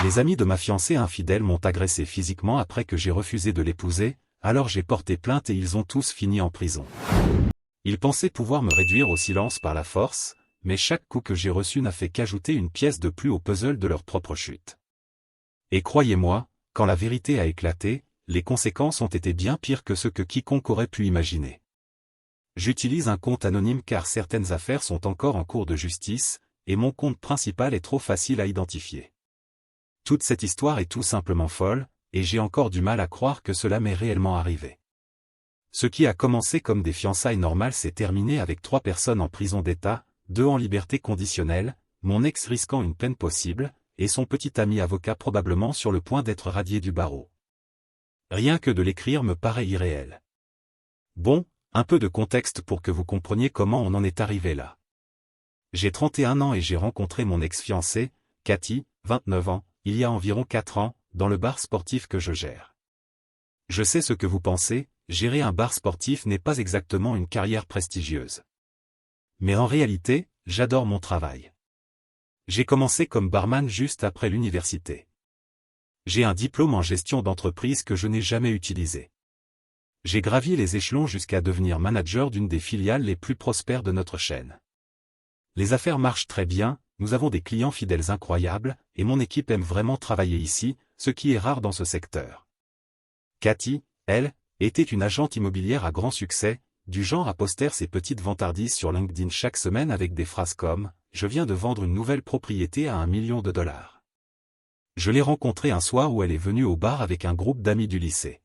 Les amis de ma fiancée infidèle m'ont agressé physiquement après que j'ai refusé de l'épouser, alors j'ai porté plainte et ils ont tous fini en prison. Ils pensaient pouvoir me réduire au silence par la force, mais chaque coup que j'ai reçu n'a fait qu'ajouter une pièce de plus au puzzle de leur propre chute. Et croyez-moi, quand la vérité a éclaté, les conséquences ont été bien pires que ce que quiconque aurait pu imaginer. J'utilise un compte anonyme car certaines affaires sont encore en cours de justice, et mon compte principal est trop facile à identifier. Toute cette histoire est tout simplement folle, et j'ai encore du mal à croire que cela m'est réellement arrivé. Ce qui a commencé comme des fiançailles normales s'est terminé avec 3 personnes en prison d'État, 2 en liberté conditionnelle, mon ex risquant une peine possible, et son petit ami avocat probablement sur le point d'être radié du barreau. Rien que de l'écrire me paraît irréel. Bon, un peu de contexte pour que vous compreniez comment on en est arrivé là. J'ai 31 ans et j'ai rencontré mon ex-fiancée, Cathy, 29 ans, il y a environ 4 ans, dans le bar sportif que je gère. Je sais ce que vous pensez, gérer un bar sportif n'est pas exactement une carrière prestigieuse. Mais en réalité, j'adore mon travail. J'ai commencé comme barman juste après l'université. J'ai un diplôme en gestion d'entreprise que je n'ai jamais utilisé. J'ai gravi les échelons jusqu'à devenir manager d'une des filiales les plus prospères de notre chaîne. Les affaires marchent très bien, nous avons des clients fidèles incroyables, et mon équipe aime vraiment travailler ici, ce qui est rare dans ce secteur. Cathy, elle, était une agente immobilière à grand succès, du genre à poster ses petites vantardises sur LinkedIn chaque semaine avec des phrases comme « Je viens de vendre une nouvelle propriété à $1 million ». Je l'ai rencontrée un soir où elle est venue au bar avec un groupe d'amis du lycée.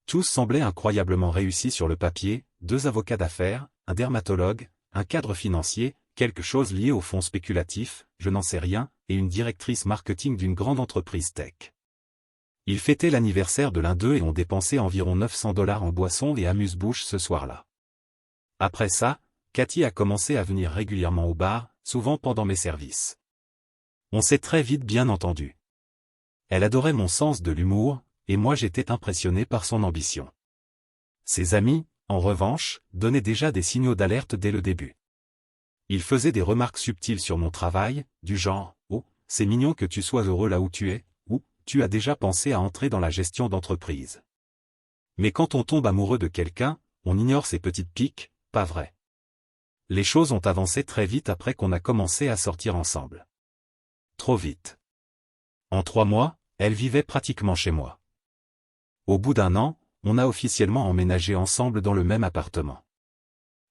Tous semblaient incroyablement réussis sur le papier, 2 avocats d'affaires, un dermatologue, un cadre financier, quelque chose lié aux fonds spéculatifs, je n'en sais rien, et une directrice marketing d'une grande entreprise tech. Ils fêtaient l'anniversaire de l'un d'eux et ont dépensé environ $900 en boissons et amuse-bouche ce soir-là. Après ça, Cathy a commencé à venir régulièrement au bar, souvent pendant mes services. On s'est très vite bien entendu. Elle adorait mon sens de l'humour, et moi j'étais impressionné par son ambition. Ses amis, en revanche, donnaient déjà des signaux d'alerte dès le début. Ils faisaient des remarques subtiles sur mon travail, du genre « Oh, c'est mignon que tu sois heureux là où tu es » ou « Tu as déjà pensé à entrer dans la gestion d'entreprise ». Mais quand on tombe amoureux de quelqu'un, on ignore ces petites piques, pas vrai. Les choses ont avancé très vite après qu'on a commencé à sortir ensemble. Trop vite. En 3 mois, elle vivait pratiquement chez moi. Au bout d'1 an, on a officiellement emménagé ensemble dans le même appartement.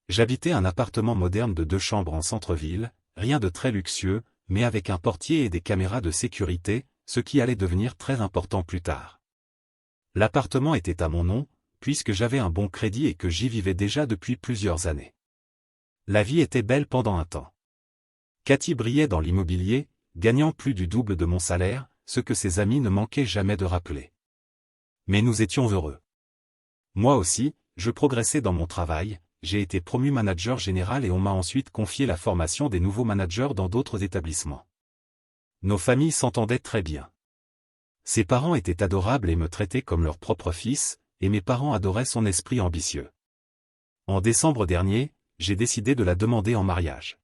J'habitais un appartement moderne de 2 chambres en centre-ville, rien de très luxueux, mais avec un portier et des caméras de sécurité, ce qui allait devenir très important plus tard. L'appartement était à mon nom, puisque j'avais un bon crédit et que j'y vivais déjà depuis plusieurs années. La vie était belle pendant un temps. Cathy brillait dans l'immobilier, gagnant plus du double de mon salaire, ce que ses amis ne manquaient jamais de rappeler. Mais nous étions heureux. Moi aussi, je progressais dans mon travail, j'ai été promu manager général et on m'a ensuite confié la formation des nouveaux managers dans d'autres établissements. Nos familles s'entendaient très bien. Ses parents étaient adorables et me traitaient comme leur propre fils, et mes parents adoraient son esprit ambitieux. En décembre dernier, j'ai décidé de la demander en mariage.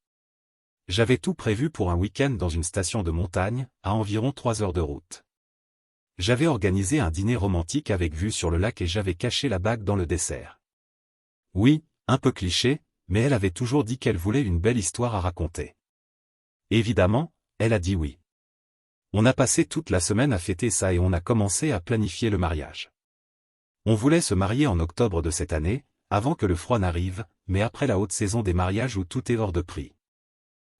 J'avais tout prévu pour un week-end dans une station de montagne, à environ 3 heures de route. J'avais organisé un dîner romantique avec vue sur le lac et j'avais caché la bague dans le dessert. Oui, un peu cliché, mais elle avait toujours dit qu'elle voulait une belle histoire à raconter. Évidemment, elle a dit oui. On a passé toute la semaine à fêter ça et on a commencé à planifier le mariage. On voulait se marier en octobre de cette année, avant que le froid n'arrive, mais après la haute saison des mariages où tout est hors de prix.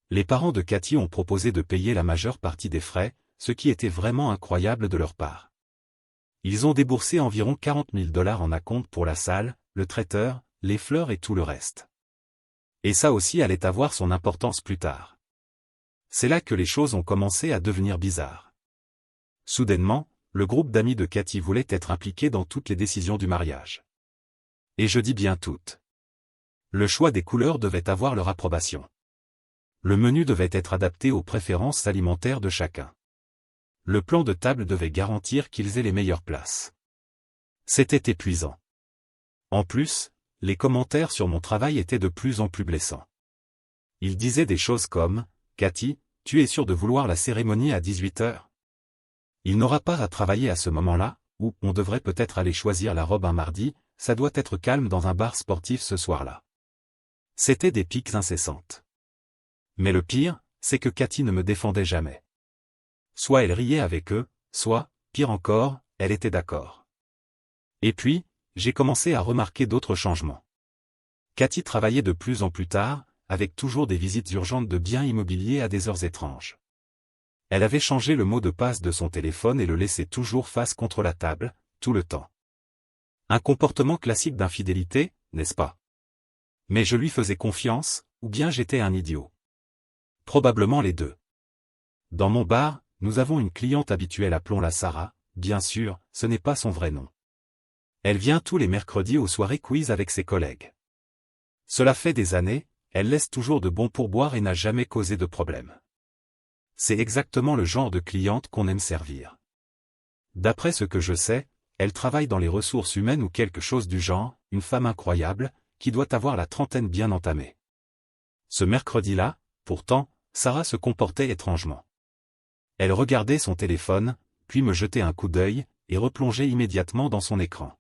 Les parents de Cathy ont proposé de payer la majeure partie des frais, ce qui était vraiment incroyable de leur part. Ils ont déboursé environ $40 000 en acompte pour la salle, le traiteur, les fleurs et tout le reste. Et ça aussi allait avoir son importance plus tard. C'est là que les choses ont commencé à devenir bizarres. Soudainement, le groupe d'amis de Cathy voulait être impliqué dans toutes les décisions du mariage. Et je dis bien toutes. Le choix des couleurs devait avoir leur approbation. Le menu devait être adapté aux préférences alimentaires de chacun. Le plan de table devait garantir qu'ils aient les meilleures places. C'était épuisant. En plus, les commentaires sur mon travail étaient de plus en plus blessants. Ils disaient des choses comme « Cathy, tu es sûre de vouloir la cérémonie à 18 h ? Il n'aura pas à travailler à ce moment-là, ou on devrait peut-être aller choisir la robe un mardi, ça doit être calme dans un bar sportif ce soir-là. C'étaient des piques incessantes. Mais le pire, c'est que Cathy ne me défendait jamais. Soit elle riait avec eux, soit, pire encore, elle était d'accord. Et puis, j'ai commencé à remarquer d'autres changements. Cathy travaillait de plus en plus tard, avec toujours des visites urgentes de biens immobiliers à des heures étranges. Elle avait changé le mot de passe de son téléphone et le laissait toujours face contre la table, tout le temps. Un comportement classique d'infidélité, n'est-ce pas? Mais je lui faisais confiance, ou bien j'étais un idiot. Probablement les deux. Dans mon bar, nous avons une cliente habituelle, appelons-la Sarah, bien sûr, ce n'est pas son vrai nom. Elle vient tous les mercredis aux soirées quiz avec ses collègues. Cela fait des années, elle laisse toujours de bons pourboires et n'a jamais causé de problème. C'est exactement le genre de cliente qu'on aime servir. D'après ce que je sais, elle travaille dans les ressources humaines ou quelque chose du genre, une femme incroyable, qui doit avoir la trentaine bien entamée. Ce mercredi-là, pourtant, Sarah se comportait étrangement. Elle regardait son téléphone, puis me jetait un coup d'œil, et replongeait immédiatement dans son écran.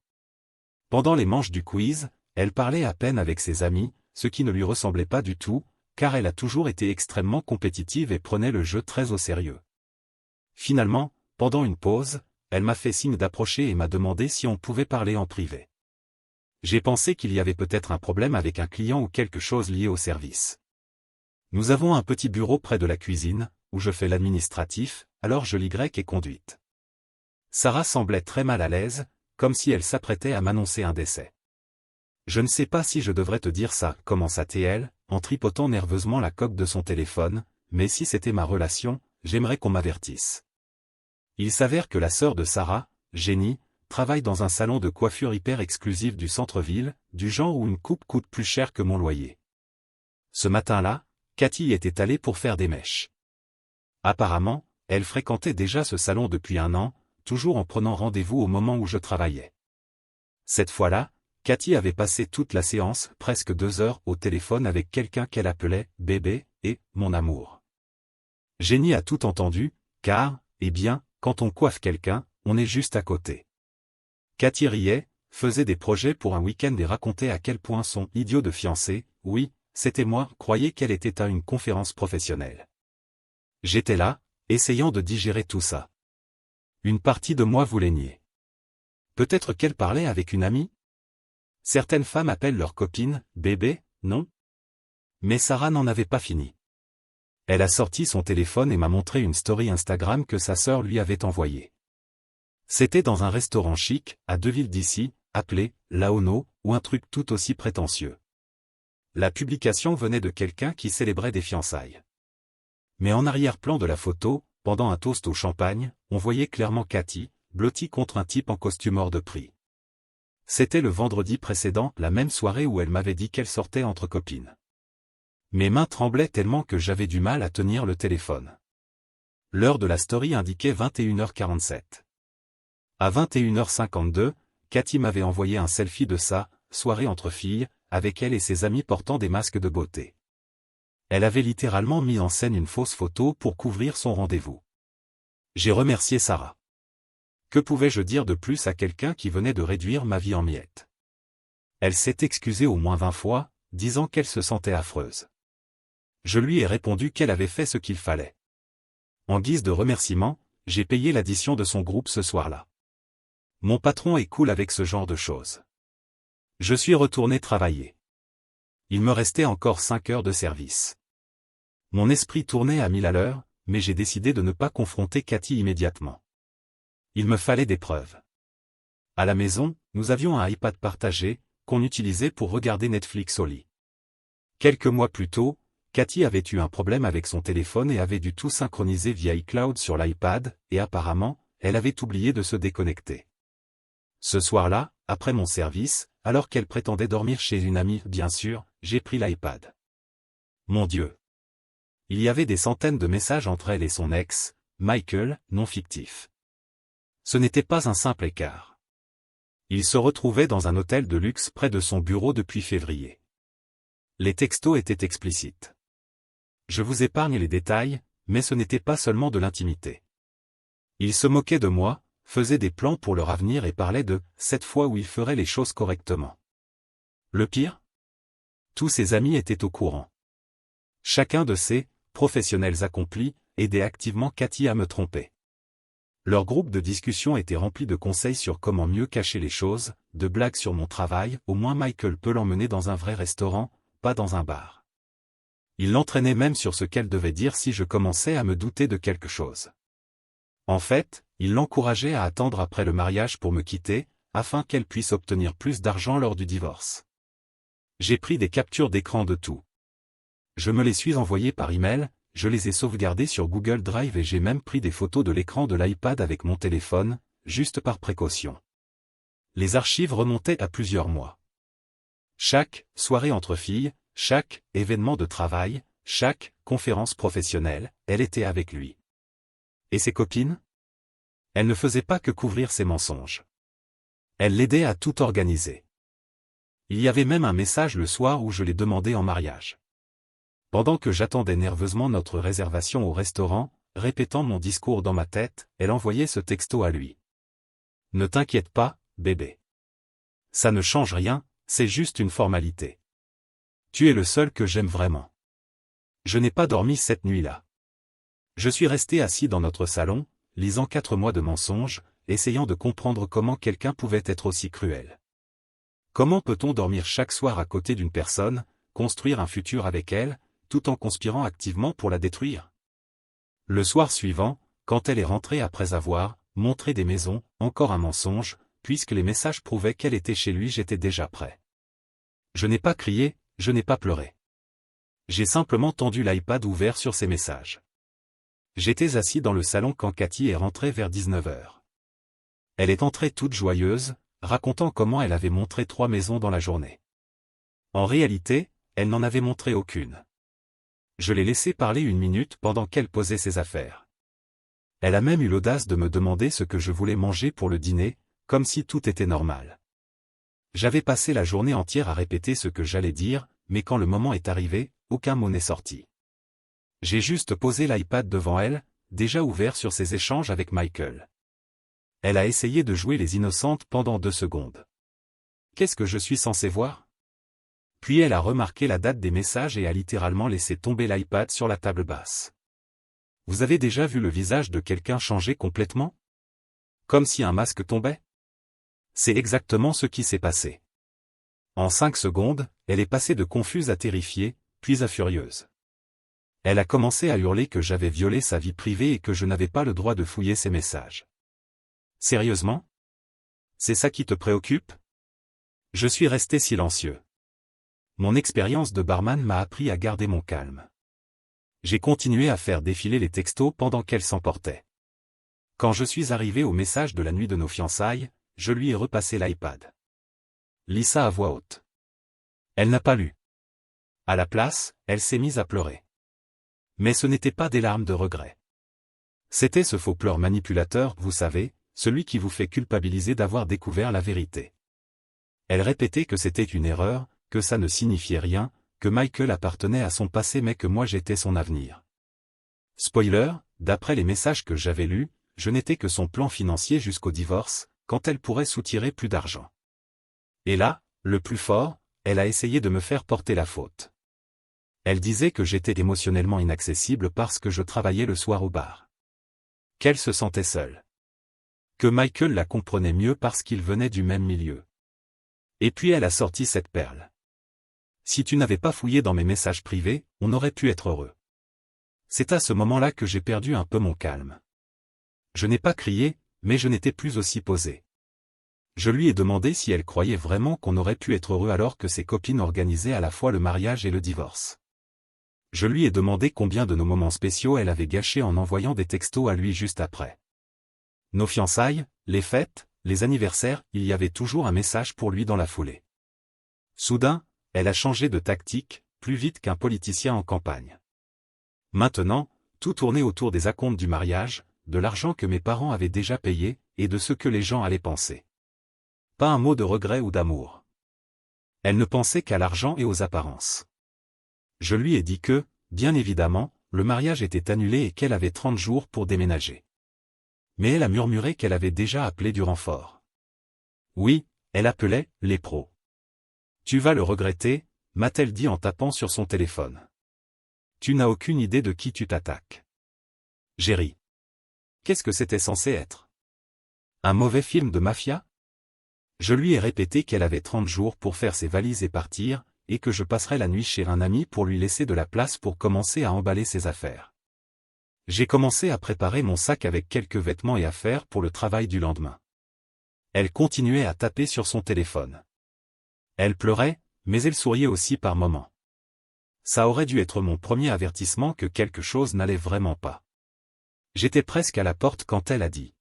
Pendant les manches du quiz, elle parlait à peine avec ses amis, ce qui ne lui ressemblait pas du tout, car elle a toujours été extrêmement compétitive et prenait le jeu très au sérieux. Finalement, pendant une pause, elle m'a fait signe d'approcher et m'a demandé si on pouvait parler en privé. J'ai pensé qu'il y avait peut-être un problème avec un client ou quelque chose lié au service. Nous avons un petit bureau près de la cuisine, où je fais l'administratif, alors je l'Y et conduite. Sarah semblait très mal à l'aise, comme si elle s'apprêtait à m'annoncer un décès. Je ne sais pas si je devrais te dire ça, commença-t-elle, en tripotant nerveusement la coque de son téléphone, mais si c'était ma relation, j'aimerais qu'on m'avertisse. Il s'avère que la sœur de Sarah, Jenny, travaille dans un salon de coiffure hyper exclusif du centre-ville, du genre où une coupe coûte plus cher que mon loyer. Ce matin-là, Cathy était allée pour faire des mèches. Apparemment, elle fréquentait déjà ce salon depuis 1 an, toujours en prenant rendez-vous au moment où je travaillais. Cette fois-là, Cathy avait passé toute la séance, presque 2 heures, au téléphone avec quelqu'un qu'elle appelait « bébé » et « mon amour ». Jenny a tout entendu, car, eh bien, quand on coiffe quelqu'un, on est juste à côté. Cathy riait, faisait des projets pour un week-end et racontait à quel point son « idiot de fiancé », oui, c'était moi, croyait qu'elle était à une conférence professionnelle. J'étais là, essayant de digérer tout ça. Une partie de moi voulait nier. Peut-être qu'elle parlait avec une amie? Certaines femmes appellent leur copine « bébé », non? Mais Sarah n'en avait pas fini. Elle a sorti son téléphone et m'a montré une story Instagram que sa sœur lui avait envoyée. C'était dans un restaurant chic, à 2 villes d'ici, appelé « Laono » ou un truc tout aussi prétentieux. La publication venait de quelqu'un qui célébrait des fiançailles. Mais en arrière-plan de la photo, pendant un toast au champagne, on voyait clairement Cathy, blottie contre un type en costume hors de prix. C'était le vendredi précédent, la même soirée où elle m'avait dit qu'elle sortait entre copines. Mes mains tremblaient tellement que j'avais du mal à tenir le téléphone. L'heure de la story indiquait 21h47. À 21h52, Cathy m'avait envoyé un selfie de sa soirée entre filles, avec elle et ses amis portant des masques de beauté. Elle avait littéralement mis en scène une fausse photo pour couvrir son rendez-vous. J'ai remercié Sarah. Que pouvais-je dire de plus à quelqu'un qui venait de réduire ma vie en miettes? Elle s'est excusée au moins 20 fois, disant qu'elle se sentait affreuse. Je lui ai répondu qu'elle avait fait ce qu'il fallait. En guise de remerciement, j'ai payé l'addition de son groupe ce soir-là. Mon patron est cool avec ce genre de choses. Je suis retourné travailler. Il me restait encore 5 heures de service. Mon esprit tournait à 1000 à l'heure, mais j'ai décidé de ne pas confronter Cathy immédiatement. Il me fallait des preuves. À la maison, nous avions un iPad partagé, qu'on utilisait pour regarder Netflix au lit. Quelques mois plus tôt, Cathy avait eu un problème avec son téléphone et avait dû tout synchroniser via iCloud sur l'iPad, et apparemment, elle avait oublié de se déconnecter. Ce soir-là, après mon service, alors qu'elle prétendait dormir chez une amie, bien sûr, j'ai pris l'iPad. Mon Dieu! Il y avait des centaines de messages entre elle et son ex, Michael, non fictif. Ce n'était pas un simple écart. Il se retrouvait dans un hôtel de luxe près de son bureau depuis février. Les textos étaient explicites. Je vous épargne les détails, mais ce n'était pas seulement de l'intimité. Il se moquait de moi, faisait des plans pour leur avenir et parlait de « cette fois où il ferait les choses correctement ». Le pire? Tous ses amis étaient au courant. Chacun de ces « professionnels accomplis » aidait activement Cathy à me tromper. Leur groupe de discussion était rempli de conseils sur comment mieux cacher les choses, de blagues sur mon travail, au moins Michael peut l'emmener dans un vrai restaurant, pas dans un bar. Il l'entraînait même sur ce qu'elle devait dire si je commençais à me douter de quelque chose. En fait, il l'encourageait à attendre après le mariage pour me quitter, afin qu'elle puisse obtenir plus d'argent lors du divorce. J'ai pris des captures d'écran de tout. Je me les suis envoyées par email, je les ai sauvegardées sur Google Drive et j'ai même pris des photos de l'écran de l'iPad avec mon téléphone, juste par précaution. Les archives remontaient à plusieurs mois. Chaque soirée entre filles, chaque événement de travail, chaque conférence professionnelle, elle était avec lui. Et ses copines? Elle ne faisait pas que couvrir ses mensonges. Elle l'aidait à tout organiser. Il y avait même un message le soir où je l'ai demandé en mariage. Pendant que j'attendais nerveusement notre réservation au restaurant, répétant mon discours dans ma tête, elle envoyait ce texto à lui. « Ne t'inquiète pas, bébé. Ça ne change rien, c'est juste une formalité. Tu es le seul que j'aime vraiment. Je n'ai pas dormi cette nuit-là. Je suis resté assis dans notre salon, lisant 4 mois de mensonges, essayant de comprendre comment quelqu'un pouvait être aussi cruel. Comment peut-on dormir chaque soir à côté d'une personne, construire un futur avec elle, tout en conspirant activement pour la détruire? Le soir suivant, quand elle est rentrée après avoir montré des maisons, encore un mensonge, puisque les messages prouvaient qu'elle était chez lui, j'étais déjà prêt. Je n'ai pas crié, je n'ai pas pleuré. J'ai simplement tendu l'iPad ouvert sur ses messages. J'étais assis dans le salon quand Cathy est rentrée vers 19h. Elle est entrée toute joyeuse, racontant comment elle avait montré 3 maisons dans la journée. En réalité, elle n'en avait montré aucune. Je l'ai laissée parler 1 minute pendant qu'elle posait ses affaires. Elle a même eu l'audace de me demander ce que je voulais manger pour le dîner, comme si tout était normal. J'avais passé la journée entière à répéter ce que j'allais dire, mais quand le moment est arrivé, aucun mot n'est sorti. J'ai juste posé l'iPad devant elle, déjà ouvert sur ses échanges avec Michael. Elle a essayé de jouer les innocentes pendant 2 secondes. Qu'est-ce que je suis censé voir? Puis elle a remarqué la date des messages et a littéralement laissé tomber l'iPad sur la table basse. Vous avez déjà vu le visage de quelqu'un changer complètement? Comme si un masque tombait? C'est exactement ce qui s'est passé. En 5 secondes, elle est passée de confuse à terrifiée, puis à furieuse. Elle a commencé à hurler que j'avais violé sa vie privée et que je n'avais pas le droit de fouiller ses messages. Sérieusement? C'est ça qui te préoccupe? Je suis resté silencieux. Mon expérience de barman m'a appris à garder mon calme. J'ai continué à faire défiler les textos pendant qu'elle s'emportait. Quand je suis arrivé au message de la nuit de nos fiançailles, je lui ai repassé l'iPad. Lis ça à voix haute. Elle n'a pas lu. À la place, elle s'est mise à pleurer. Mais ce n'était pas des larmes de regret. C'était ce faux pleur manipulateur, vous savez, celui qui vous fait culpabiliser d'avoir découvert la vérité. Elle répétait que c'était une erreur, que ça ne signifiait rien, que Michael appartenait à son passé mais que moi j'étais son avenir. Spoiler, d'après les messages que j'avais lus, je n'étais que son plan financier jusqu'au divorce, quand elle pourrait soutirer plus d'argent. Et là, le plus fort, elle a essayé de me faire porter la faute. Elle disait que j'étais émotionnellement inaccessible parce que je travaillais le soir au bar. Qu'elle se sentait seule. Que Michael la comprenait mieux parce qu'ils venaient du même milieu. Et puis elle a sorti cette perle. Si tu n'avais pas fouillé dans mes messages privés, on aurait pu être heureux. C'est à ce moment-là que j'ai perdu un peu mon calme. Je n'ai pas crié, mais je n'étais plus aussi posé. Je lui ai demandé si elle croyait vraiment qu'on aurait pu être heureux alors que ses copines organisaient à la fois le mariage et le divorce. Je lui ai demandé combien de nos moments spéciaux elle avait gâchés en envoyant des textos à lui juste après. Nos fiançailles, les fêtes, les anniversaires, il y avait toujours un message pour lui dans la foulée. Soudain, elle a changé de tactique, plus vite qu'un politicien en campagne. Maintenant, tout tournait autour des acomptes du mariage, de l'argent que mes parents avaient déjà payé, et de ce que les gens allaient penser. Pas un mot de regret ou d'amour. Elle ne pensait qu'à l'argent et aux apparences. Je lui ai dit que, bien évidemment, le mariage était annulé et qu'elle avait 30 jours pour déménager. Mais elle a murmuré qu'elle avait déjà appelé du renfort. Oui, elle appelait les pros. Tu vas le regretter, m'a-t-elle dit en tapant sur son téléphone. Tu n'as aucune idée de qui tu t'attaques. J'ai ri. Qu'est-ce que c'était censé être? Un mauvais film de mafia? Je lui ai répété qu'elle avait 30 jours pour faire ses valises et partir, et que je passerais la nuit chez un ami pour lui laisser de la place pour commencer à emballer ses affaires. J'ai commencé à préparer mon sac avec quelques vêtements et affaires pour le travail du lendemain. Elle continuait à taper sur son téléphone. Elle pleurait, mais elle souriait aussi par moments. Ça aurait dû être mon premier avertissement que quelque chose n'allait vraiment pas. J'étais presque à la porte quand elle a dit.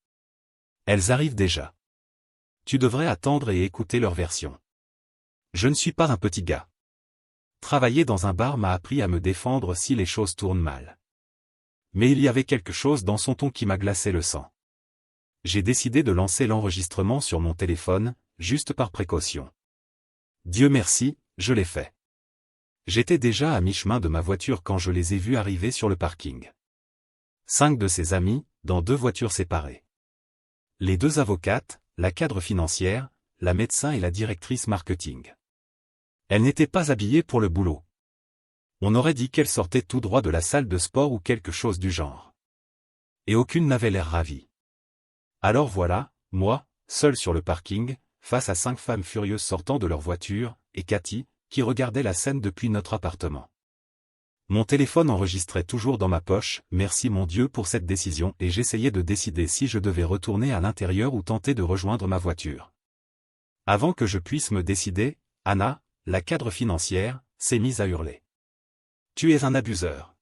Elles arrivent déjà. Tu devrais attendre et écouter leur version. Je ne suis pas un petit gars. Travailler dans un bar m'a appris à me défendre si les choses tournent mal. Mais il y avait quelque chose dans son ton qui m'a glacé le sang. J'ai décidé de lancer l'enregistrement sur mon téléphone, juste par précaution. Dieu merci, je l'ai fait. J'étais déjà à mi-chemin de ma voiture quand je les ai vus arriver sur le parking. 5 de ses amis, dans 2 voitures séparées. Les 2 avocates, la cadre financière, la médecin et la directrice marketing. Elle n'était pas habillée pour le boulot. On aurait dit qu'elle sortait tout droit de la salle de sport ou quelque chose du genre. Et aucune n'avait l'air ravie. Alors voilà, moi, seul sur le parking, face à 5 femmes furieuses sortant de leur voiture, et Cathy, qui regardait la scène depuis notre appartement. Mon téléphone enregistrait toujours dans ma poche, merci mon Dieu pour cette décision, et j'essayais de décider si je devais retourner à l'intérieur ou tenter de rejoindre ma voiture. Avant que je puisse me décider, Anna, la cadre financière, s'est mise à hurler. Tu es un abuseur.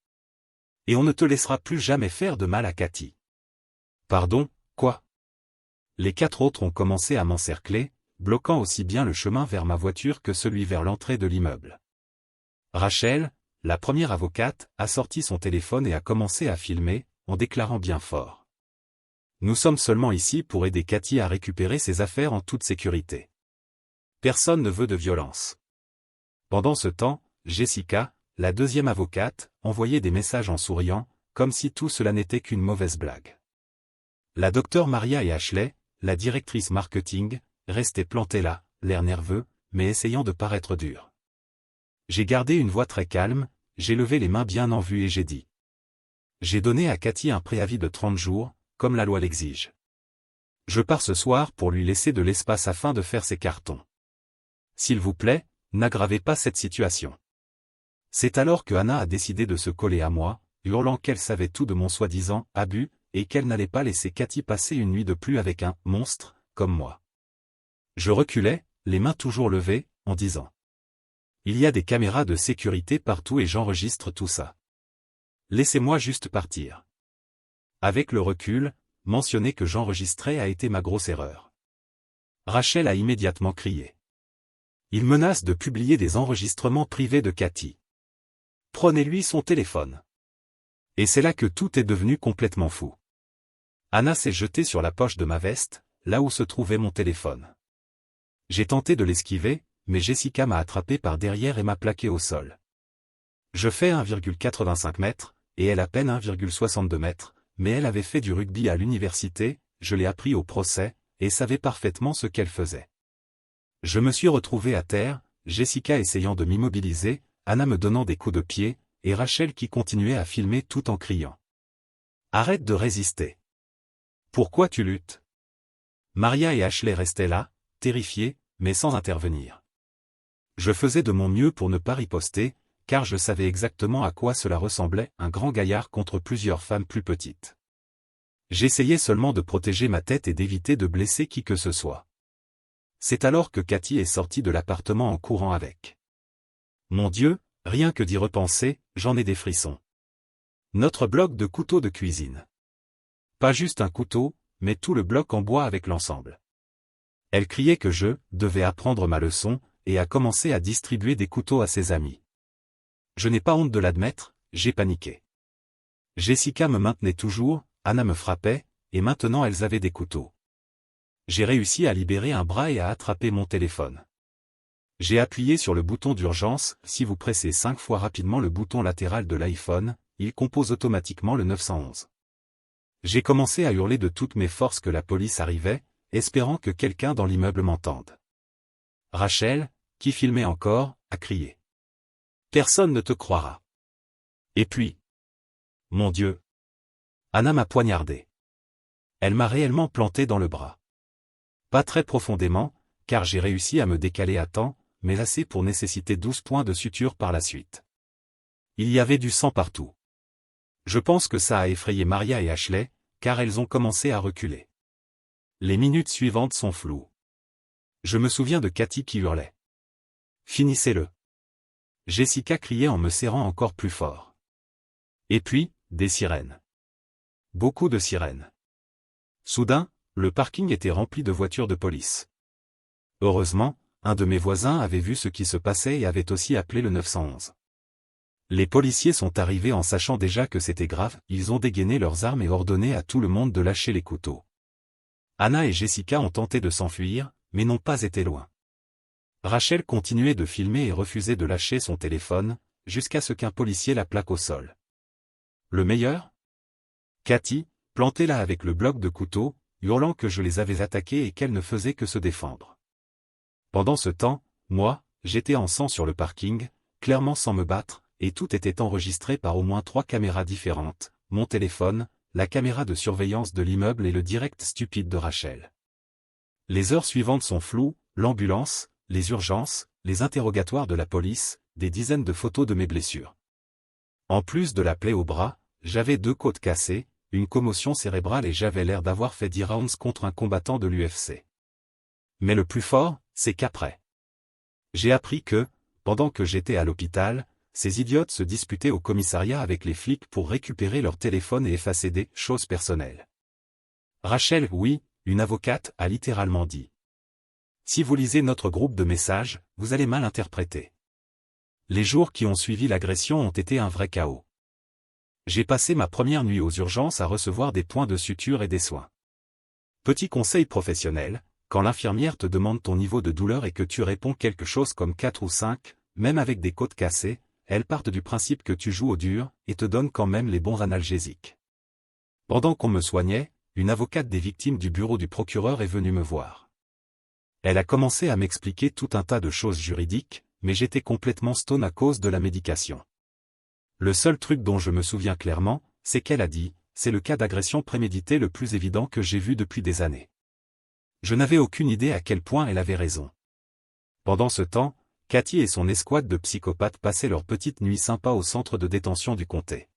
Et on ne te laissera plus jamais faire de mal à Cathy. Pardon, quoi? Les 4 autres ont commencé à m'encercler, bloquant aussi bien le chemin vers ma voiture que celui vers l'entrée de l'immeuble. Rachel, la première avocate, a sorti son téléphone et a commencé à filmer, en déclarant bien fort. Nous sommes seulement ici pour aider Cathy à récupérer ses affaires en toute sécurité. Personne ne veut de violence. Pendant ce temps, Jessica, la deuxième avocate, envoyait des messages en souriant, comme si tout cela n'était qu'une mauvaise blague. La docteure Maria et Ashley, la directrice marketing, restaient plantées là, l'air nerveux, mais essayant de paraître dur. J'ai gardé une voix très calme, j'ai levé les mains bien en vue et j'ai dit. J'ai donné à Cathy un préavis de 30 jours, comme la loi l'exige. Je pars ce soir pour lui laisser de l'espace afin de faire ses cartons. S'il vous plaît, n'aggravez pas cette situation. C'est alors que Anna a décidé de se coller à moi, hurlant qu'elle savait tout de mon soi-disant abus, et qu'elle n'allait pas laisser Cathy passer une nuit de plus avec un monstre, comme moi. Je reculais, les mains toujours levées, en disant. Il y a des caméras de sécurité partout et j'enregistre tout ça. Laissez-moi juste partir. Avec le recul, mentionner que j'enregistrais a été ma grosse erreur. Rachel a immédiatement crié. Il menace de publier des enregistrements privés de Cathy. Prenez-lui son téléphone. Et c'est là que tout est devenu complètement fou. Anna s'est jetée sur la poche de ma veste, là où se trouvait mon téléphone. J'ai tenté de l'esquiver, mais Jessica m'a attrapé par derrière et m'a plaqué au sol. Je fais 1,85 mètres, et elle à peine 1,62 mètres, mais elle avait fait du rugby à l'université, je l'ai appris au procès, et savait parfaitement ce qu'elle faisait. Je me suis retrouvé à terre, Jessica essayant de m'immobiliser, Anna me donnant des coups de pied, et Rachel qui continuait à filmer tout en criant. Arrête de résister. Pourquoi tu luttes? Maria et Ashley restaient là, terrifiés, mais sans intervenir. Je faisais de mon mieux pour ne pas riposter, car je savais exactement à quoi cela ressemblait, un grand gaillard contre plusieurs femmes plus petites. J'essayais seulement de protéger ma tête et d'éviter de blesser qui que ce soit. C'est alors que Cathy est sortie de l'appartement en courant avec. Mon Dieu, rien que d'y repenser, j'en ai des frissons. Notre bloc de couteaux de cuisine. Pas juste un couteau, mais tout le bloc en bois avec l'ensemble. Elle criait que je devais apprendre ma leçon, et a commencé à distribuer des couteaux à ses amis. Je n'ai pas honte de l'admettre, j'ai paniqué. Jessica me maintenait toujours, Anna me frappait, et maintenant elles avaient des couteaux. J'ai réussi à libérer un bras et à attraper mon téléphone. J'ai appuyé sur le bouton d'urgence, si vous pressez 5 fois rapidement le bouton latéral de l'iPhone, il compose automatiquement le 911. J'ai commencé à hurler de toutes mes forces que la police arrivait, espérant que quelqu'un dans l'immeuble m'entende. Rachel, qui filmait encore, a crié. Personne ne te croira. Et puis. Mon Dieu. Anna m'a poignardé. Elle m'a réellement planté dans le bras. Pas très profondément, car j'ai réussi à me décaler à temps, mais assez pour nécessiter 12 points de suture par la suite. Il y avait du sang partout. Je pense que ça a effrayé Maria et Ashley, car elles ont commencé à reculer. Les minutes suivantes sont floues. Je me souviens de Cathy qui hurlait. Finissez-le. Jessica criait en me serrant encore plus fort. Et puis, des sirènes. Beaucoup de sirènes. Soudain, le parking était rempli de voitures de police. Heureusement, un de mes voisins avait vu ce qui se passait et avait aussi appelé le 911. Les policiers sont arrivés en sachant déjà que c'était grave, ils ont dégainé leurs armes et ordonné à tout le monde de lâcher les couteaux. Anna et Jessica ont tenté de s'enfuir, mais n'ont pas été loin. Rachel continuait de filmer et refusait de lâcher son téléphone, jusqu'à ce qu'un policier la plaque au sol. Le meilleur? Cathy, plantée là avec le bloc de couteau, hurlant que je les avais attaqués et qu'elle ne faisait que se défendre. Pendant ce temps, moi, j'étais en sang sur le parking, clairement sans me battre, et tout était enregistré par au moins 3 caméras différentes, mon téléphone, la caméra de surveillance de l'immeuble et le direct stupide de Rachel. Les heures suivantes sont floues, l'ambulance, les urgences, les interrogatoires de la police, des dizaines de photos de mes blessures. En plus de la plaie au bras, j'avais 2 côtes cassées, une commotion cérébrale et j'avais l'air d'avoir fait 10 rounds contre un combattant de l'UFC. Mais le plus fort, c'est qu'après. J'ai appris que, pendant que j'étais à l'hôpital, ces idiotes se disputaient au commissariat avec les flics pour récupérer leur téléphone et effacer des choses personnelles. Rachel, oui, une avocate, a littéralement dit. Si vous lisez notre groupe de messages, vous allez mal interpréter. Les jours qui ont suivi l'agression ont été un vrai chaos. J'ai passé ma première nuit aux urgences à recevoir des points de suture et des soins. Petit conseil professionnel, quand l'infirmière te demande ton niveau de douleur et que tu réponds quelque chose comme 4 ou 5, même avec des côtes cassées, elles partent du principe que tu joues au dur, et te donnent quand même les bons analgésiques. Pendant qu'on me soignait, une avocate des victimes du bureau du procureur est venue me voir. Elle a commencé à m'expliquer tout un tas de choses juridiques, mais j'étais complètement stone à cause de la médication. Le seul truc dont je me souviens clairement, c'est qu'elle a dit, c'est le cas d'agression préméditée le plus évident que j'ai vu depuis des années. Je n'avais aucune idée à quel point elle avait raison. Pendant ce temps, Cathy et son escouade de psychopathes passaient leur petite nuit sympa au centre de détention du comté.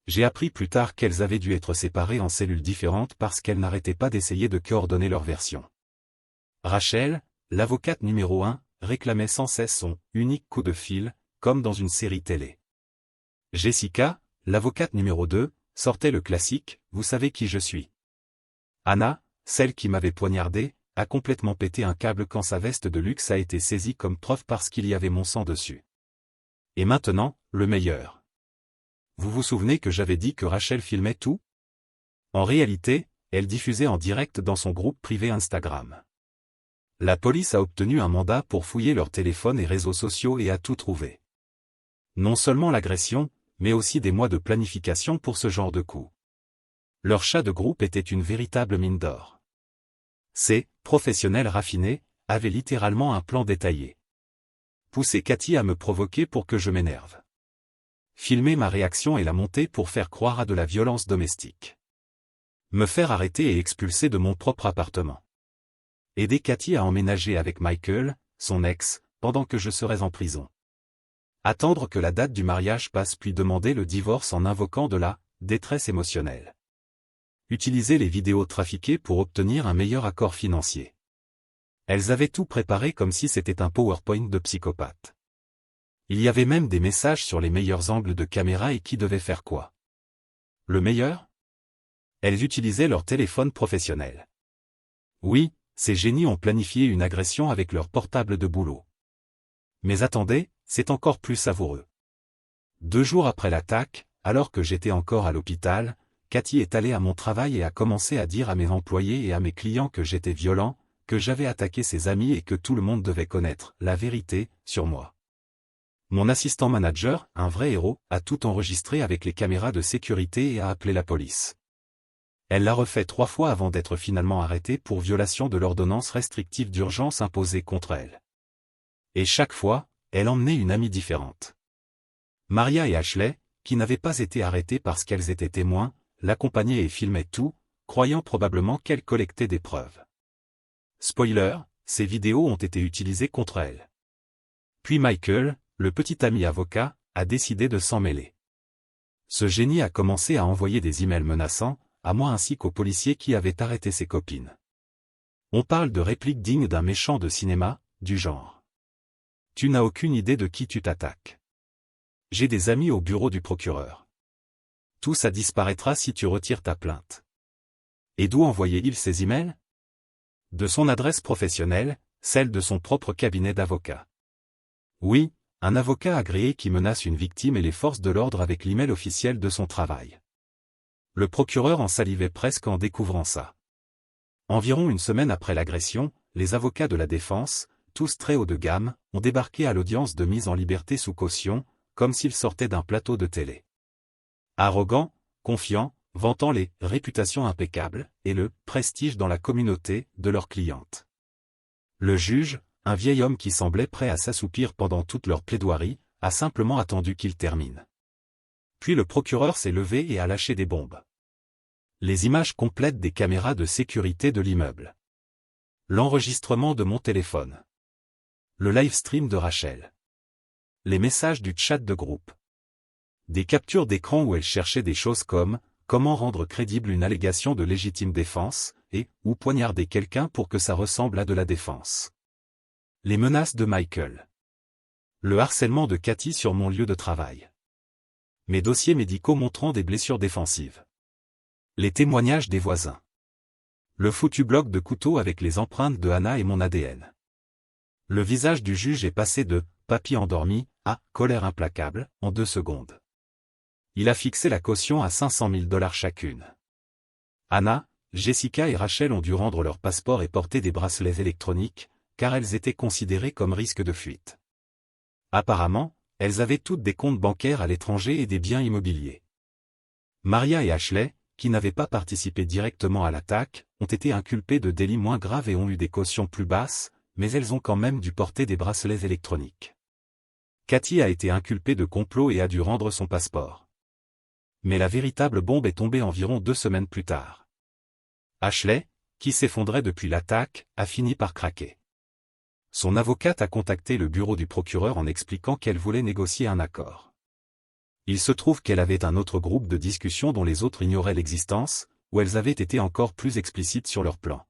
J'ai appris plus tard qu'elles avaient dû être séparées en cellules différentes parce qu'elles n'arrêtaient pas d'essayer de coordonner leur version. Rachel, l'avocate numéro 1, réclamait sans cesse son « unique coup de fil », comme dans une série télé. Jessica, l'avocate numéro 2, sortait le classique « Vous savez qui je suis ». Anna, celle qui m'avait poignardé, a complètement pété un câble quand sa veste de luxe a été saisie comme preuve parce qu'il y avait mon sang dessus. Et maintenant, le meilleur. Vous vous souvenez que j'avais dit que Rachel filmait tout? En réalité, elle diffusait en direct dans son groupe privé Instagram. La police a obtenu un mandat pour fouiller leurs téléphones et réseaux sociaux et a tout trouvé. Non seulement l'agression, mais aussi des mois de planification pour ce genre de coup. Leur chat de groupe était une véritable mine d'or. Ces professionnels raffinés avaient littéralement un plan détaillé. Pousser Cathy à me provoquer pour que je m'énerve. Filmer ma réaction et la monter pour faire croire à de la violence domestique. Me faire arrêter et expulser de mon propre appartement. Aider Cathy à emménager avec Michael, son ex, pendant que je serais en prison. Attendre que la date du mariage passe puis demander le divorce en invoquant de la détresse émotionnelle. Utiliser les vidéos trafiquées pour obtenir un meilleur accord financier. Elles avaient tout préparé comme si c'était un PowerPoint de psychopathe. Il y avait même des messages sur les meilleurs angles de caméra et qui devait faire quoi. Le meilleur? Elles utilisaient leur téléphone professionnel. Oui, ces génies ont planifié une agression avec leur portable de boulot. Mais attendez, c'est encore plus savoureux. 2 jours après l'attaque, alors que j'étais encore à l'hôpital, Cathy est allée à mon travail et a commencé à dire à mes employés et à mes clients que j'étais violent, que j'avais attaqué ses amis et que tout le monde devait connaître la vérité sur moi. Mon assistant manager, un vrai héros, a tout enregistré avec les caméras de sécurité et a appelé la police. Elle l'a refait 3 fois avant d'être finalement arrêtée pour violation de l'ordonnance restrictive d'urgence imposée contre elle. Et chaque fois, elle emmenait une amie différente. Maria et Ashley, qui n'avaient pas été arrêtées parce qu'elles étaient témoins, l'accompagnaient et filmaient tout, croyant probablement qu'elle collectait des preuves. Spoiler, ces vidéos ont été utilisées contre elle. Puis Michael, le petit ami avocat, a décidé de s'en mêler. Ce génie a commencé à envoyer des emails menaçants, à moi ainsi qu'aux policiers qui avaient arrêté ses copines. On parle de répliques dignes d'un méchant de cinéma, du genre. Tu n'as aucune idée de qui tu t'attaques. J'ai des amis au bureau du procureur. Tout ça disparaîtra si tu retires ta plainte. Et d'où envoyait-il ces emails? De son adresse professionnelle, celle de son propre cabinet d'avocat. Oui, un avocat agréé qui menace une victime et les forces de l'ordre avec l'email officiel de son travail. Le procureur en salivait presque en découvrant ça. Environ une semaine après l'agression, les avocats de la défense, tous très haut de gamme, ont débarqué à l'audience de mise en liberté sous caution, comme s'ils sortaient d'un plateau de télé. Arrogants, confiants, vantant les réputations impeccables et le prestige dans la communauté de leurs clientes. Le juge, un vieil homme qui semblait prêt à s'assoupir pendant toute leur plaidoirie, a simplement attendu qu'il termine. Puis le procureur s'est levé et a lâché des bombes. Les images complètes des caméras de sécurité de l'immeuble. L'enregistrement de mon téléphone. Le live stream de Rachel. Les messages du chat de groupe. Des captures d'écran où elle cherchait des choses comme « Comment rendre crédible une allégation de légitime défense » et « Ou poignarder quelqu'un pour que ça ressemble à de la défense ». Les menaces de Michael. Le harcèlement de Cathy sur mon lieu de travail. Mes dossiers médicaux montrant des blessures défensives. Les témoignages des voisins. Le foutu bloc de couteau avec les empreintes de Hannah et mon ADN. Le visage du juge est passé de « papy endormi » à « colère implacable » en 2 secondes. Il a fixé la caution à $500 000 chacune. Hannah, Jessica et Rachel ont dû rendre leur passeport et porter des bracelets électroniques, car elles étaient considérées comme risque de fuite. Apparemment, elles avaient toutes des comptes bancaires à l'étranger et des biens immobiliers. Maria et Ashley, qui n'avaient pas participé directement à l'attaque, ont été inculpées de délits moins graves et ont eu des cautions plus basses, mais elles ont quand même dû porter des bracelets électroniques. Cathy a été inculpée de complot et a dû rendre son passeport. Mais la véritable bombe est tombée environ 2 semaines plus tard. Ashley, qui s'effondrait depuis l'attaque, a fini par craquer. Son avocate a contacté le bureau du procureur en expliquant qu'elle voulait négocier un accord. Il se trouve qu'elle avait un autre groupe de discussion dont les autres ignoraient l'existence, où elles avaient été encore plus explicites sur leur plan.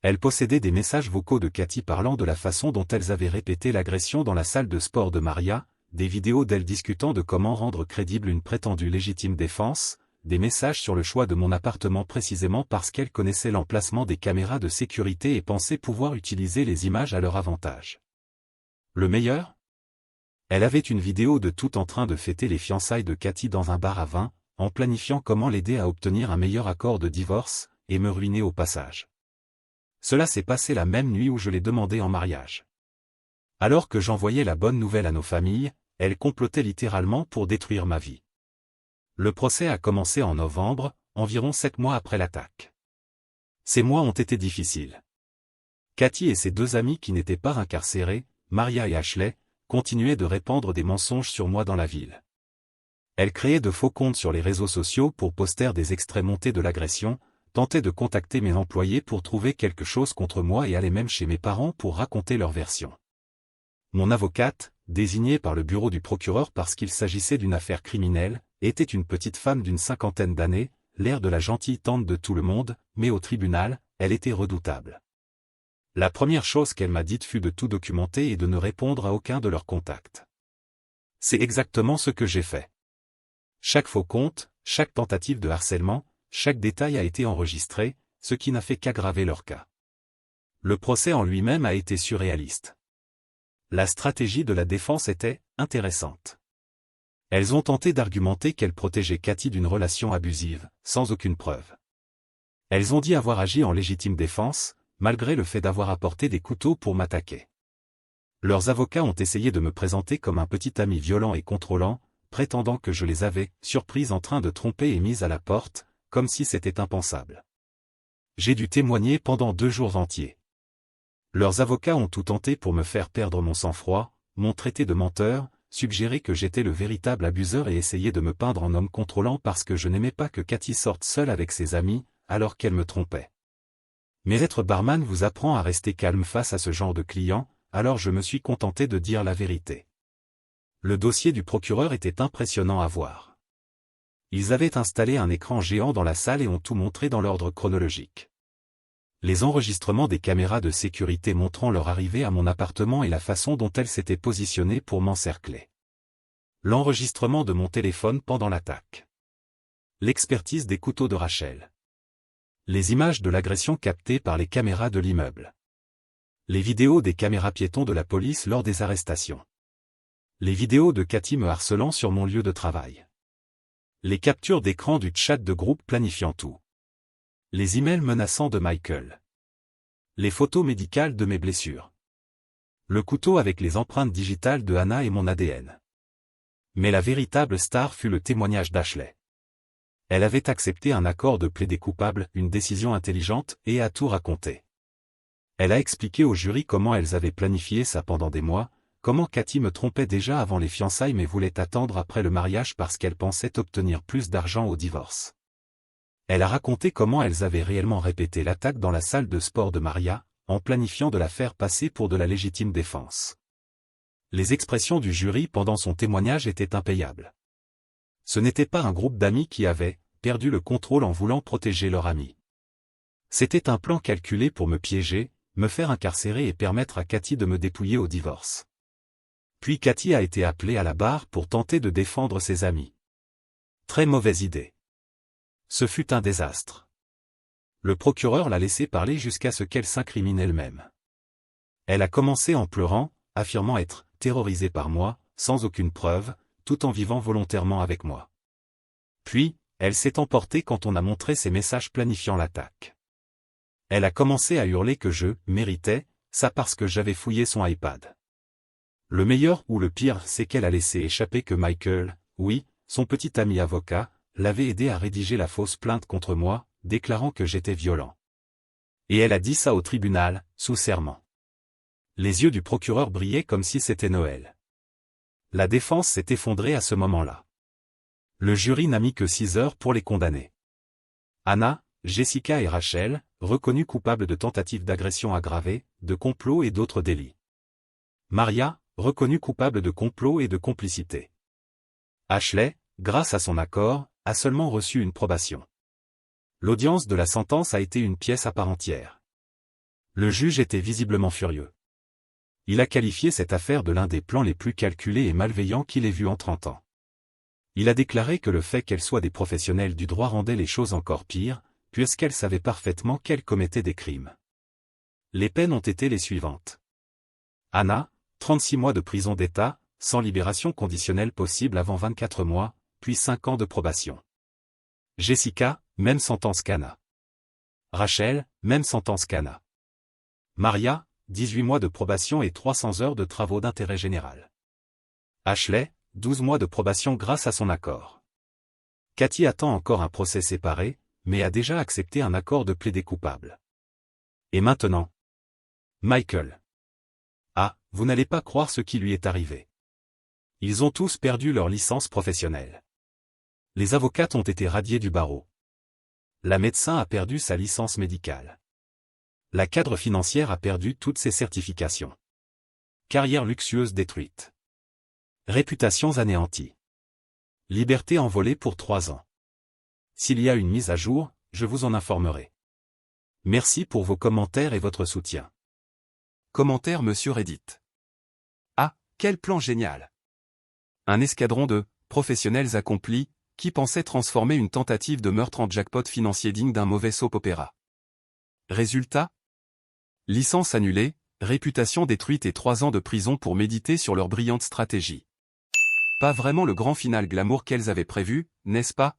Elle possédait des messages vocaux de Cathy parlant de la façon dont elles avaient répété l'agression dans la salle de sport de Maria, des vidéos d'elles discutant de comment rendre crédible une prétendue légitime défense, des messages sur le choix de mon appartement précisément parce qu'elles connaissaient l'emplacement des caméras de sécurité et pensaient pouvoir utiliser les images à leur avantage. Le meilleur? Elle avait une vidéo de tout en train de fêter les fiançailles de Cathy dans un bar à vin, en planifiant comment l'aider à obtenir un meilleur accord de divorce, et me ruiner au passage. Cela s'est passé la même nuit où je l'ai demandé en mariage. Alors que j'envoyais la bonne nouvelle à nos familles, elle complotait littéralement pour détruire ma vie. Le procès a commencé en novembre, environ 7 mois après l'attaque. Ces mois ont été difficiles. Cathy et ses 2 amies qui n'étaient pas incarcérées, Maria et Ashley, continuaient de répandre des mensonges sur moi dans la ville. Elles créaient de faux comptes sur les réseaux sociaux pour poster des extraits montés de l'agression, tentaient de contacter mes employés pour trouver quelque chose contre moi et allaient même chez mes parents pour raconter leur version. Mon avocate, désignée par le bureau du procureur parce qu'il s'agissait d'une affaire criminelle, était une petite femme d'une 50aine d'années, l'air de la gentille tante de tout le monde, mais au tribunal, elle était redoutable. La première chose qu'elle m'a dite fut de tout documenter et de ne répondre à aucun de leurs contacts. C'est exactement ce que j'ai fait. Chaque faux compte, chaque tentative de harcèlement, chaque détail a été enregistré, ce qui n'a fait qu'aggraver leur cas. Le procès en lui-même a été surréaliste. La stratégie de la défense était intéressante. Elles ont tenté d'argumenter qu'elle protégeait Cathy d'une relation abusive, sans aucune preuve. Elles ont dit avoir agi en légitime défense, malgré le fait d'avoir apporté des couteaux pour m'attaquer. Leurs avocats ont essayé de me présenter comme un petit ami violent et contrôlant, prétendant que je les avais surprises en train de tromper et mises à la porte, comme si c'était impensable. J'ai dû témoigner pendant 2 jours entiers. Leurs avocats ont tout tenté pour me faire perdre mon sang-froid, m'ont traité de menteur, suggéré que j'étais le véritable abuseur et essayé de me peindre en homme contrôlant parce que je n'aimais pas que Cathy sorte seule avec ses amis, alors qu'elle me trompait. Mais être barman vous apprend à rester calme face à ce genre de clients, alors je me suis contenté de dire la vérité. Le dossier du procureur était impressionnant à voir. Ils avaient installé un écran géant dans la salle et ont tout montré dans l'ordre chronologique. Les enregistrements des caméras de sécurité montrant leur arrivée à mon appartement et la façon dont elles s'étaient positionnées pour m'encercler. L'enregistrement de mon téléphone pendant l'attaque. L'expertise des couteaux de Rachel. Les images de l'agression captées par les caméras de l'immeuble. Les vidéos des caméras piétons de la police lors des arrestations. Les vidéos de Cathy me harcelant sur mon lieu de travail. Les captures d'écran du chat de groupe planifiant tout. Les emails menaçants de Michael. Les photos médicales de mes blessures. Le couteau avec les empreintes digitales de Hannah et mon ADN. Mais la véritable star fut le témoignage d'Ashley. Elle avait accepté un accord de plaider coupable, une décision intelligente, et a tout raconté. Elle a expliqué au jury comment elles avaient planifié ça pendant des mois, comment Cathy me trompait déjà avant les fiançailles mais voulait attendre après le mariage parce qu'elle pensait obtenir plus d'argent au divorce. Elle a raconté comment elles avaient réellement répété l'attaque dans la salle de sport de Maria, en planifiant de la faire passer pour de la légitime défense. Les expressions du jury pendant son témoignage étaient impayables. Ce n'était pas un groupe d'amis qui avait perdu le contrôle en voulant protéger leur ami. C'était un plan calculé pour me piéger, me faire incarcérer et permettre à Cathy de me dépouiller au divorce. Puis Cathy a été appelée à la barre pour tenter de défendre ses amis. Très mauvaise idée. Ce fut un désastre. Le procureur l'a laissé parler jusqu'à ce qu'elle s'incrimine elle-même. Elle a commencé en pleurant, affirmant être terrorisée par moi, sans aucune preuve, tout en vivant volontairement avec moi. Puis, elle s'est emportée quand on a montré ses messages planifiant l'attaque. Elle a commencé à hurler que je méritais ça parce que j'avais fouillé son iPad. Le meilleur ou le pire, c'est qu'elle a laissé échapper que Michael, oui, son petit ami avocat, l'avait aidé à rédiger la fausse plainte contre moi, déclarant que j'étais violent. Et elle a dit ça au tribunal, sous serment. Les yeux du procureur brillaient comme si c'était Noël. La défense s'est effondrée à ce moment-là. Le jury n'a mis que 6 heures pour les condamner. Hannah, Jessica et Rachel, reconnus coupables de tentative d'agression aggravée, de complot et d'autres délits. Maria, reconnue coupable de complot et de complicité. Ashley, grâce à son accord, a seulement reçu une probation. L'audience de la sentence a été une pièce à part entière. Le juge était visiblement furieux. Il a qualifié cette affaire de l'un des plans les plus calculés et malveillants qu'il ait vu en 30 ans. Il a déclaré que le fait qu'elles soient des professionnels du droit rendait les choses encore pires, puisqu'elles savaient parfaitement qu'elles commettaient des crimes. Les peines ont été les suivantes. Hannah, 36 mois de prison d'État, sans libération conditionnelle possible avant 24 mois, puis 5 ans de probation. Jessica, même sentence qu'Hannah. Rachel, même sentence qu'Hannah. Maria, 18 mois de probation et 300 heures de travaux d'intérêt général. Ashley, 12 mois de probation grâce à son accord. Cathy attend encore un procès séparé, mais a déjà accepté un accord de plaider coupable. Et maintenant? Michael. Ah, vous n'allez pas croire ce qui lui est arrivé. Ils ont tous perdu leur licence professionnelle. Les avocates ont été radiées du barreau. La médecin a perdu sa licence médicale. La cadre financière a perdu toutes ses certifications. Carrière luxueuse détruite. Réputations anéanties. Liberté envolée pour 3 ans. S'il y a une mise à jour, je vous en informerai. Merci pour vos commentaires et votre soutien. Commentaire Monsieur Reddit. Ah, quel plan génial! Un escadron de professionnels accomplis qui pensaient transformer une tentative de meurtre en jackpot financier digne d'un mauvais soap-opéra. Résultat? Licence annulée, réputation détruite et 3 ans de prison pour méditer sur leur brillante stratégie. Pas vraiment le grand final glamour qu'elles avaient prévu, n'est-ce pas?